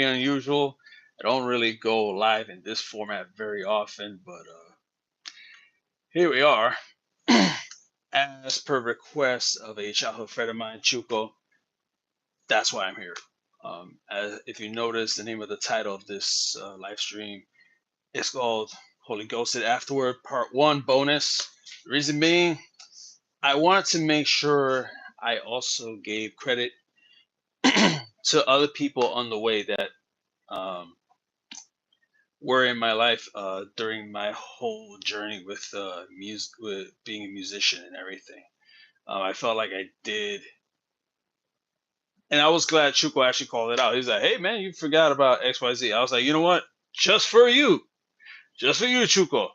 unusual. I don't really go live in this format very often, but here we are. As per request of a childhood friend of mine, Chuko, that's why I'm here. As if you notice, the name of the title of this live stream is called Holy Ghosted Afterward Part 1 Bonus. The reason being, I wanted to make sure I also gave credit to other people on the way that um, were in my life during my whole journey with music, with being a musician and everything. I felt like I did, and I was glad Chuko actually called it out. He's like, "Hey man, you forgot about X Y Z." I was like, "You know what? Just for you, just for you, Chuko,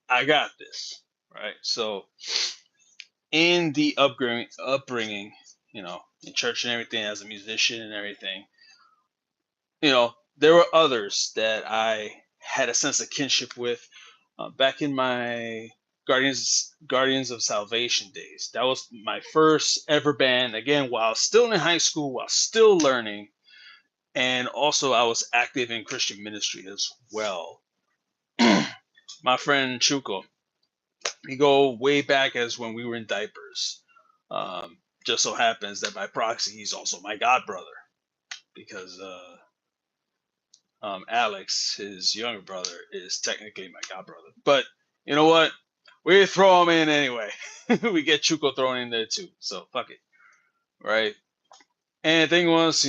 I got this." Right. So in the upbringing, in church and everything, as a musician and everything, there were others that I had a sense of kinship with back in my Guardians of Salvation days. That was my first ever band. Again, while still in high school, while still learning, and also I was active in Christian ministry as well. My friend Chuko, we go way back as when we were in diapers. Um, just so happens that by proxy, he's also my god brother because Alex, his younger brother, is technically my god brother. But you know what? We throw him in anyway. We get Chuko thrown in there too. So fuck it, right? And the thing was,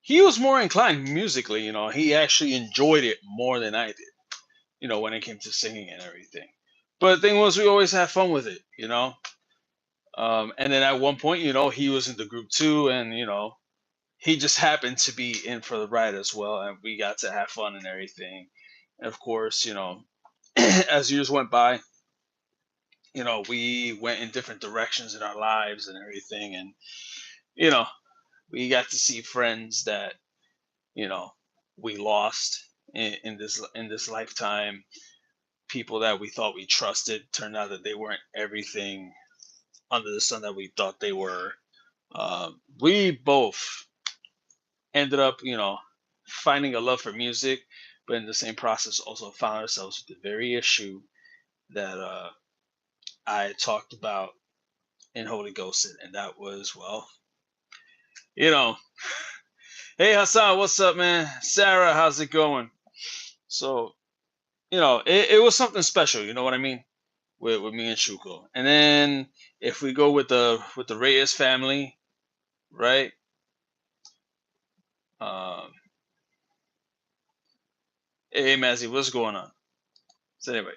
he was more inclined musically. He actually enjoyed it more than I did. When it came to singing and everything. But the thing was, we always had fun with it. And then at one point, he was in the group too, and he just happened to be in for the ride as well, and we got to have fun and everything. And of course, as years went by, we went in different directions in our lives and everything, and you know, we got to see friends that you know we lost in this lifetime. People that we thought we trusted turned out that they weren't everything under the sun that we thought they were. We both ended up, finding a love for music, but in the same process also found ourselves with the very issue that I talked about in Holy Ghosted, and that was, well, you know, hey Hassan, what's up, man? Sarah, how's it going? So, it was something special, you know what I mean, with me and Shuko. And then if we go with the Reyes family, right? Um, hey Mazzy, what's going on? So anyway,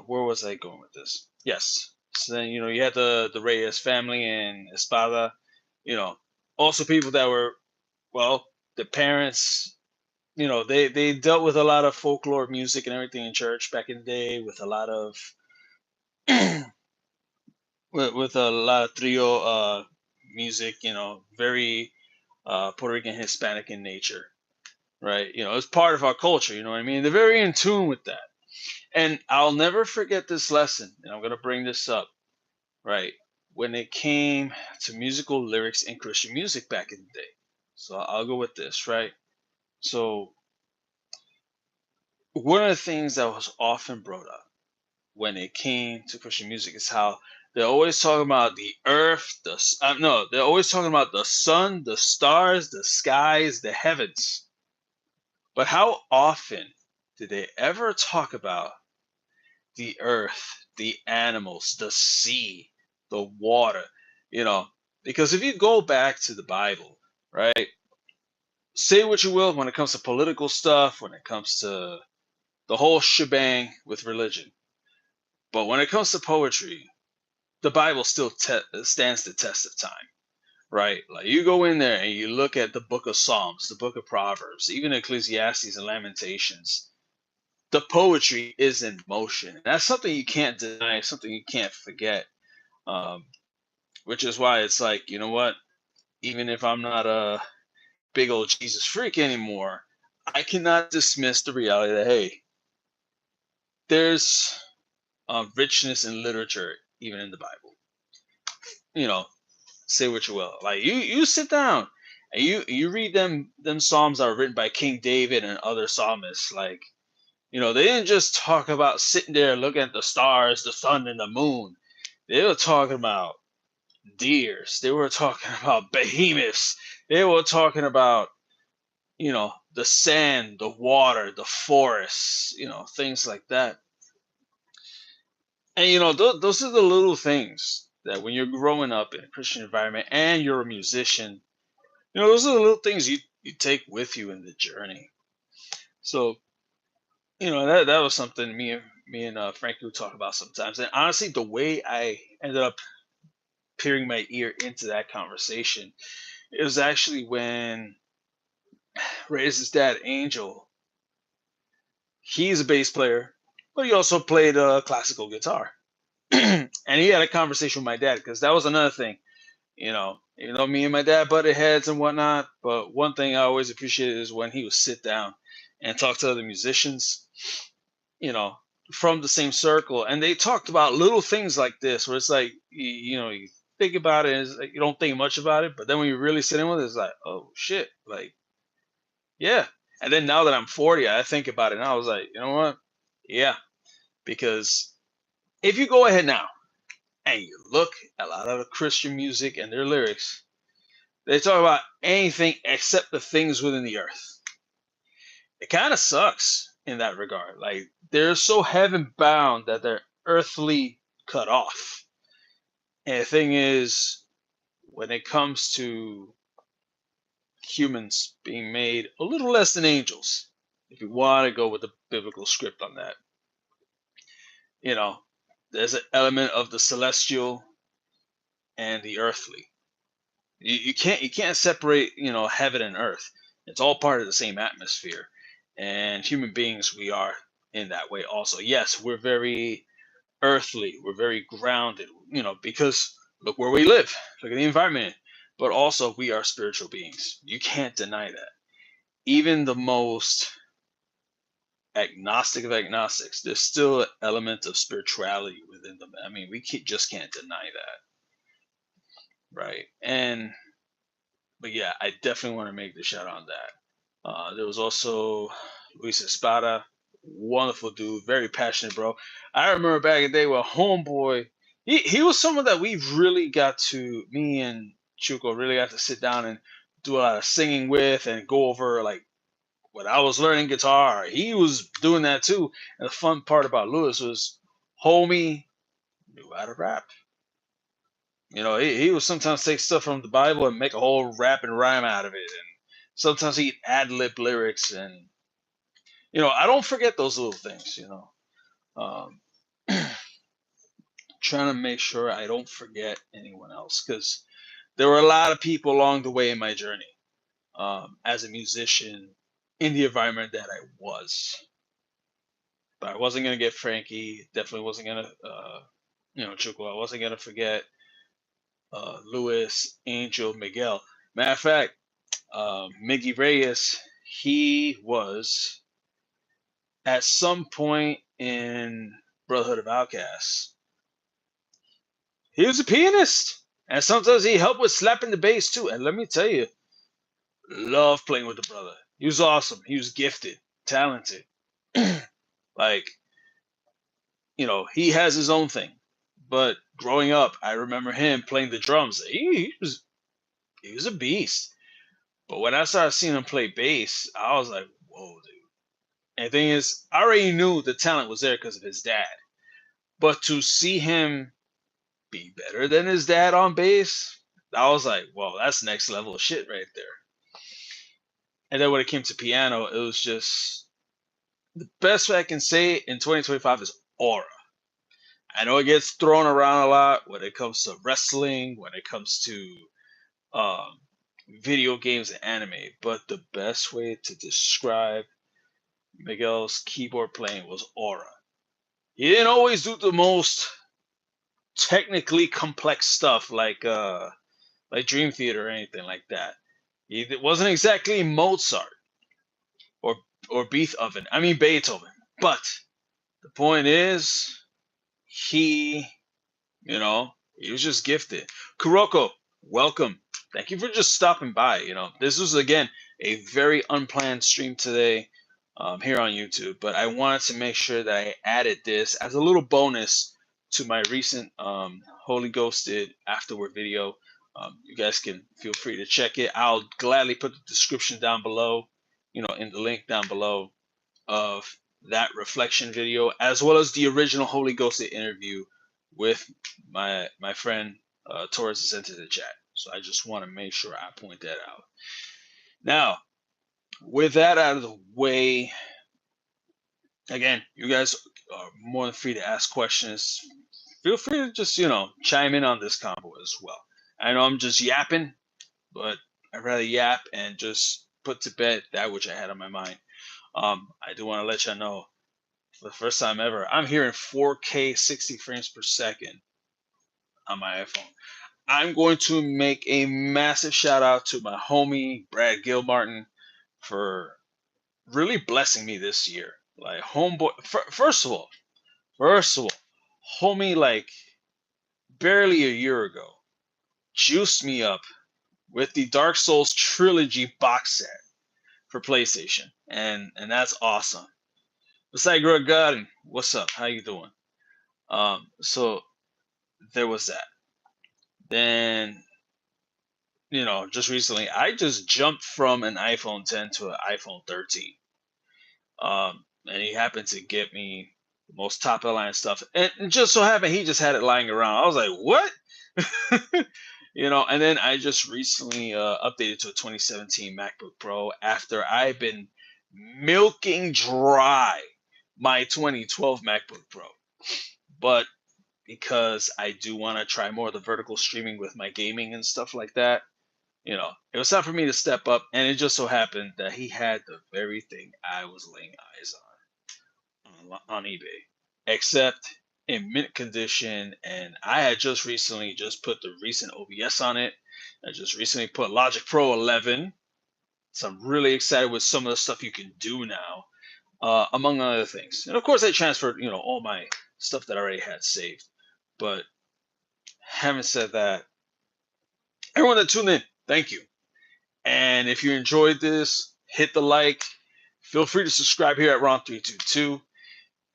where was I going with this? Yes. So then you had the Reyes family and Espada. You know, also people that were, well, the parents. They dealt with a lot of folklore music and everything in church back in the day, with a lot of with a lot of trio music. Very Puerto Rican Hispanic in nature, right? It's part of our culture. You know what I mean? They're very in tune with that. And I'll never forget this lesson, and I'm gonna bring this up, right? When it came to musical lyrics in Christian music back in the day. So I'll go with this, right? So one of the things that was often brought up when it came to Christian music is how they're always talking about the earth, no, they're always talking about the sun, the stars, the skies, the heavens. But how often did they ever talk about the earth, the animals, the sea, the water, you know. Because if you go back to the Bible, right, say what you will when it comes to political stuff, when it comes to the whole shebang with religion, but when it comes to poetry, the Bible still stands the test of time, right? Like you go in there and you look at the book of Psalms, the book of Proverbs, even Ecclesiastes and Lamentations, the poetry is in motion. That's something you can't deny, something you can't forget. Um, which is why it's like, you know what? Even if I'm not a big old Jesus freak anymore, I cannot dismiss the reality that, hey, there's richness in literature even in the Bible. You know, say what you will. Like you sit down And you read them psalms that are written by King David and other psalmists, like, they didn't just talk about sitting there looking at the stars, the sun, and the moon. They were talking about deers. They were talking about behemoths. They were talking about, the sand, the water, the forests, things like that. And those are the little things that when you're growing up in a Christian environment and you're a musician, those are the little things you take with you in the journey. So, that was something me and Frankie would talk about sometimes. And honestly, the way I ended up peering my ear into that conversation, it was actually when Reyes' dad, Angel, he's a bass player, but he also played classical guitar. And he had a conversation with my dad, because that was another thing. Me and my dad butted heads and whatnot, but one thing I always appreciated is when he would sit down and talk to other musicians, you know, from the same circle, and they talked about little things like this, where it's like, you think about it, it's like you don't think much about it, but then when you really sit in with it, it's like, oh shit, like, yeah. And then now that I'm 40, I think about it, and I was like, you know what? Yeah, because if you go ahead now and you look at a lot of the Christian music and their lyrics, they talk about anything except the things within the earth. It kind of sucks in that regard. Like, they're so heaven bound that they're earthly cut off. And the thing is, when it comes to humans being made a little less than angels, if you want to go with the biblical script on that, you know, there's an element of the celestial and the earthly. You can't separate, heaven and earth. It's all part of the same atmosphere. And human beings, we are in that way also. Yes, we're very earthly, we're very grounded, because look where we live, look at the environment. But also, we are spiritual beings. You can't deny that. Even the most agnostic of agnostics, there's still an element of spirituality within them. I mean, just can't deny that, right? But yeah, I definitely want to make the shout on that. There was also Luis Espada, wonderful dude, very passionate, bro. I remember back in the day when Homeboy, he was someone that we really got to, me and Chuko really got to sit down and do a lot of singing with and go over, like, when I was learning guitar, he was doing that too. And the fun part about Lewis was, homie knew how to rap. He would sometimes take stuff from the Bible and make a whole rap and rhyme out of it. And sometimes he'd ad lib lyrics. And, I don't forget those little things, Um, trying to make sure I don't forget anyone else, because there were a lot of people along the way in my journey, as a musician in the environment that I was. But I wasn't going to get Frankie. Definitely wasn't going to, Chuko. I wasn't going to forget Lewis, Angel, Miguel. Matter of fact, Miggy Reyes, he was at some point in Brotherhood of Outcasts. He was a pianist, and sometimes he helped with slapping the bass too. And let me tell you, love playing with the brother. He was awesome. He was gifted, talented. Like, he has his own thing. But growing up, I remember him playing the drums. He was a beast. But when I started seeing him play bass, I was like, whoa, dude. And the thing is, I already knew the talent was there because of his dad. But to see him be better than his dad on bass, I was like, whoa, that's next level of shit right there. And then when it came to piano, it was just, the best way I can say it in 2025 is aura. I know it gets thrown around a lot when it comes to wrestling, when it comes to um, video games and anime, but the best way to describe Miguel's keyboard playing was aura. He didn't always do the most technically complex stuff like Dream Theater or anything like that. It wasn't exactly Mozart or Beethoven. I mean Beethoven. But the point is, he, he was just gifted. Kuroko, welcome. thank you for just stopping by. This was again a very unplanned stream today here on YouTube, but I wanted to make sure that I added this as a little bonus to my recent Holy Ghosted Afterward video. You guys can feel free to check it. I'll gladly put the description down below, in the link down below of that reflection video, as well as the original Holy Ghosted interview with my friend Torres is into the chat. So I just want to make sure I point that out. Now, with that out of the way, again, you guys are more than free to ask questions. Feel free to just, chime in on this combo as well. I know I'm just yapping, but I'd rather yap and just put to bed that which I had on my mind. I do want to let you know, for the first time ever, I'm hearing 4K 60 frames per second on my iPhone. I'm going to make a massive shout out to my homie Brad Gilmartin for really blessing me this year. Like, homeboy, first of all, homie, like barely a year ago, juiced me up with the Dark Souls trilogy box set for PlayStation, and that's awesome. Besides, Greg Garden, what's up? How you doing? So there was that. Then, just recently, I just jumped from an iPhone 10 to an iPhone 13. And he happened to get me the most top of the line stuff, and just so happened he just had it lying around. I was like, what? And then I just recently updated to a 2017 MacBook Pro after I've been milking dry my 2012 MacBook Pro. But because I do want to try more of the vertical streaming with my gaming and stuff like that, it was time for me to step up, and it just so happened that he had the very thing I was laying eyes on eBay, except in mint condition. And I had just recently just put the recent OBS on it. I just recently put Logic Pro 11, so I'm really excited with some of the stuff you can do now, among other things. And of course, I transferred, all my stuff that I already had saved. But having said that, everyone that tuned in, thank you. And if you enjoyed this, hit the like. Feel free to subscribe here at Ron322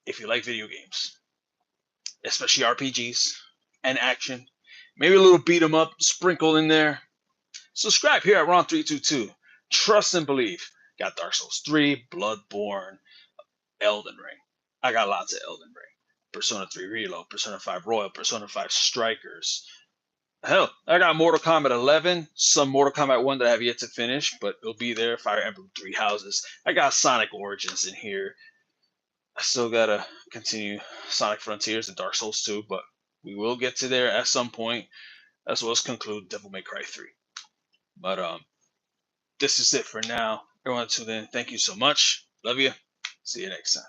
if you like video games, especially RPGs and action. Maybe a little beat 'em up sprinkled in there. Subscribe here at Ron322. Trust and believe. Got Dark Souls 3, Bloodborne, Elden Ring. I got lots of Elden Ring. Persona 3 Reload, Persona 5 Royal, Persona 5 Strikers. Hell, I got Mortal Kombat 11, some Mortal Kombat 1 that I have yet to finish, but it'll be there. Fire Emblem 3 Houses. I got Sonic Origins in here. I still gotta continue Sonic Frontiers and Dark Souls 2, but we will get to there at some point, as well as conclude Devil May Cry 3. But this is it for now. Everyone tuned in, thank you so much. Love you. See you next time.